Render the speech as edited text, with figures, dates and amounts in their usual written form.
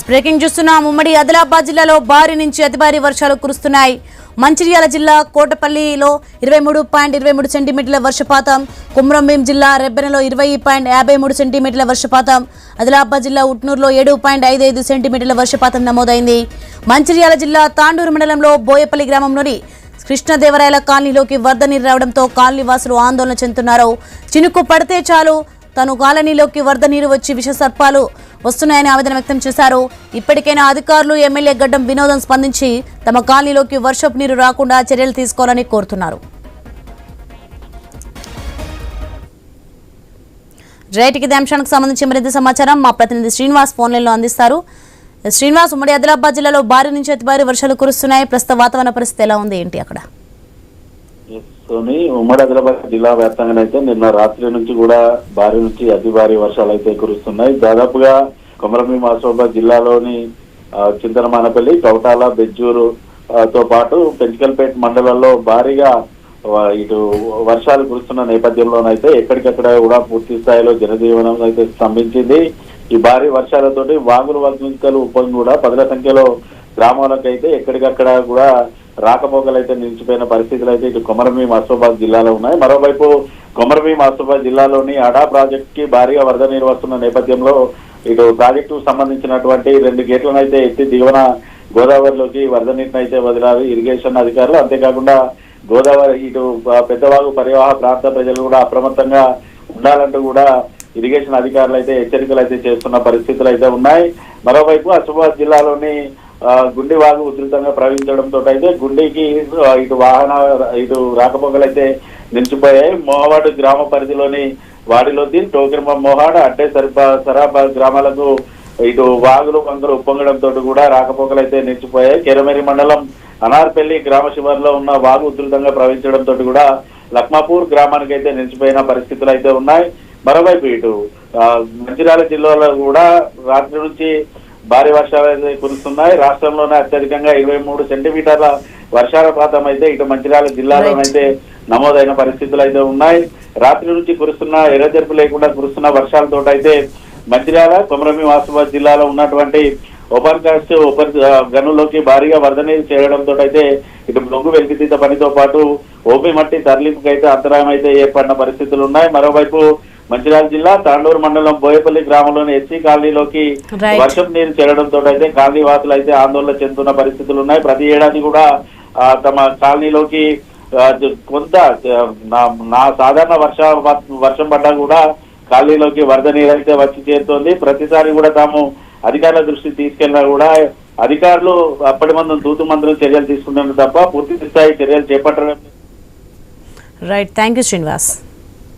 Breaking చూస్తున్నాం. ఉమ్మడి ఆదిలాబాద్ జిల్లాలో భారీ నుంచి అతి భారీ వర్షాలు కురుస్తున్నాయి. మంచిర్యాల జిల్లా కోటపల్లిలో 23.23 సెంటీమీటర్ల వర్షపాతం, కుమ్రంభీం జిల్లా రెబ్బెనలో 20.53 సెంటీమీటర్ల వర్షపాతం, ఆదిలాబాద్ జిల్లా ఉట్నూరులో 7.55 సెంటీమీటర్ల వర్షపాతం నమోదైంది. మంచిర్యాల జిల్లా తాండూరు మండలంలో బోయపల్లి గ్రామంలోని కృష్ణదేవరాయల కాలనీలోకి వరద నీరు రావడంతో కాలనీ వాసులు ఆందోళన చెందుతున్నారు. చినుకు పడితే చాలు తను కాలనీలోకి వరద నీరు వచ్చి విషసర్పాలు వస్తున్నాయని ఆవేదన వ్యక్తం చేశారు. ఇప్పటికైనా అధికారులు, ఎమ్మెల్యే గడ్డం వినోదం స్పందించి తమ కాలనీలోకి వర్షపు నీరు రాకుండా చర్యలు తీసుకోవాలని కోరుతున్నారు. రైట్కి ఇదే అంశానికి సంబంధించి మరింత సమాచారం మా ప్రతినిధి శ్రీనివాస్ ఫోన్ లైన్లో అందిస్తారు. శ్రీనివాస్, ఉమ్మడి ఆదిలాబాద్ జిల్లాలో భారీ నుంచి అతి భారీ వర్షాలు కురుస్తున్నాయి. ప్రస్తుత వాతావరణ పరిస్థితి ఎలా ఉంది, ఏంటి అక్కడ? ఉమ్మడి ఆదిలాబాద్ జిల్లా వ్యాప్తంగా అయితే నిన్న రాత్రి నుంచి కూడా భారీ నుంచి అతి భారీ వర్షాలు అయితే కురుస్తున్నాయి. దాదాపుగా కొమరంభీం ఆసిఫాబాద్ జిల్లాలోని చింతనమానపల్లి, కౌటాల, బెజ్జూరు తో పాటు పెంచికల్పేట మండలాల్లో భారీగా ఇటు వర్షాలు కురుస్తున్న నేపథ్యంలోనైతే ఎక్కడికక్కడ కూడా పూర్తి స్థాయిలో జనజీవనం అయితే స్తంభించింది. ఈ భారీ వర్షాలతోటి వాగులు, వంకలు ఉప్పొంగి కూడా పదుల సంఖ్యలో గ్రామాలకైతే ఎక్కడికక్కడ కూడా రాకపోకలు అయితే నిలిచిపోయిన పరిస్థితులు అయితే ఇటు కొమరంభీం ఆసిఫాబాద్ జిల్లాలో ఉన్నాయి. మరోవైపు కొమరంభీం ఆసిఫాబాద్ జిల్లాలోని అడా ప్రాజెక్ట్ కి భారీగా వరద నీరు వస్తున్న నేపథ్యంలో ఇటు ప్రాజెక్టు సంబంధించినటువంటి 2 గేట్లను అయితే ఎత్తి దిగువన గోదావరిలోకి వరద నీటిని అయితే వదిలారు ఇరిగేషన్ అధికారులు. అంతేకాకుండా గోదావరి ఇటు పెద్దవాగు పరివాహ ప్రాంత ప్రజలు కూడా అప్రమత్తంగా ఉండాలంటూ కూడా ఇరిగేషన్ అధికారులు అయితే హెచ్చరికలు అయితే చేస్తున్న పరిస్థితులు అయితే ఉన్నాయి. మరోవైపు ఆసిఫాబాద్ జిల్లాలోని గుండి వాగు ఉధృతంగా ప్రవహించడంతో అయితే గుండికి ఇటు రాకపోకలు అయితే నిలిచిపోయాయి. మోహవాడు గ్రామ పరిధిలోని వాడిలోది, టోకిరమ, మోహాడ్, అడ్డే, సరాబా గ్రామాలకు ఇటు వాగులు, వంకలు ఉప్పొంగడంతో కూడా రాకపోకలు అయితే నిలిచిపోయాయి. కెరమేరి మండలం అనార్పల్లి గ్రామ శివారులో ఉన్న వాగు ఉధృతంగా ప్రవహించడంతో కూడా లక్మాపూర్ గ్రామానికి అయితే నిలిచిపోయిన పరిస్థితులు అయితే ఉన్నాయి. మరోవైపు ఇటు మంచిర్యాల జిల్లాలో కూడా రాత్రి నుంచి భారీ వర్షాలు అయితే కురుస్తున్నాయి. రాష్ట్రంలోనే అత్యధికంగా 23 సెంటీమీటర్ల వర్షాపాతం అయితే ఇటు మంచిర్యాల జిల్లాలోనైతే నమోదైన పరిస్థితులు అయితే ఉన్నాయి. రాత్రి నుంచి కురుస్తున్న ఎర్రజెరుపు లేకుండా కురుస్తున్న వర్షాలతో అయితే మంచిర్యాల, కొమరంభీం ఆసిఫాబాద్ జిల్లాలో ఉన్నటువంటి ఓపెన్ కాస్ట్ గనుల్లోకి భారీగా వరద నీరు చేరడంతో అయితే ఇటు బొగ్గు వెలికితీత పనితో పాటు ఓపీ మట్టి తరలింపుకి అయితే అంతరాయం అయితే ఏర్పడిన పరిస్థితులు ఉన్నాయి. మరోవైపు మంచిర్యాల జిల్లా తాండూరు మండలం బోయపల్లి గ్రామంలోని ఎస్సీ కాలనీలోకి వర్షం నీరు చేరడంతో అయితే కాలనీ వాసులు అయితే ఆందోళన చెందుతున్న పరిస్థితులు ఉన్నాయి. ప్రతి ఏడాది కూడా తమ కాలనీలోకి కొంత సాధారణ వర్షం పడ్డా కూడా కాలనీలోకి వరద నీరు అయితే వచ్చి చేరుతోంది. ప్రతిసారి కూడా తాము అధికారుల దృష్టికి తీసుకెళ్లినా కూడా అధికారులు అప్పటి మందం తూతు మంత్రం చర్యలు తీసుకున్నారు తప్ప పూర్తి స్థాయి చర్యలు చేపట్టడం. Right, thank you Srinivas.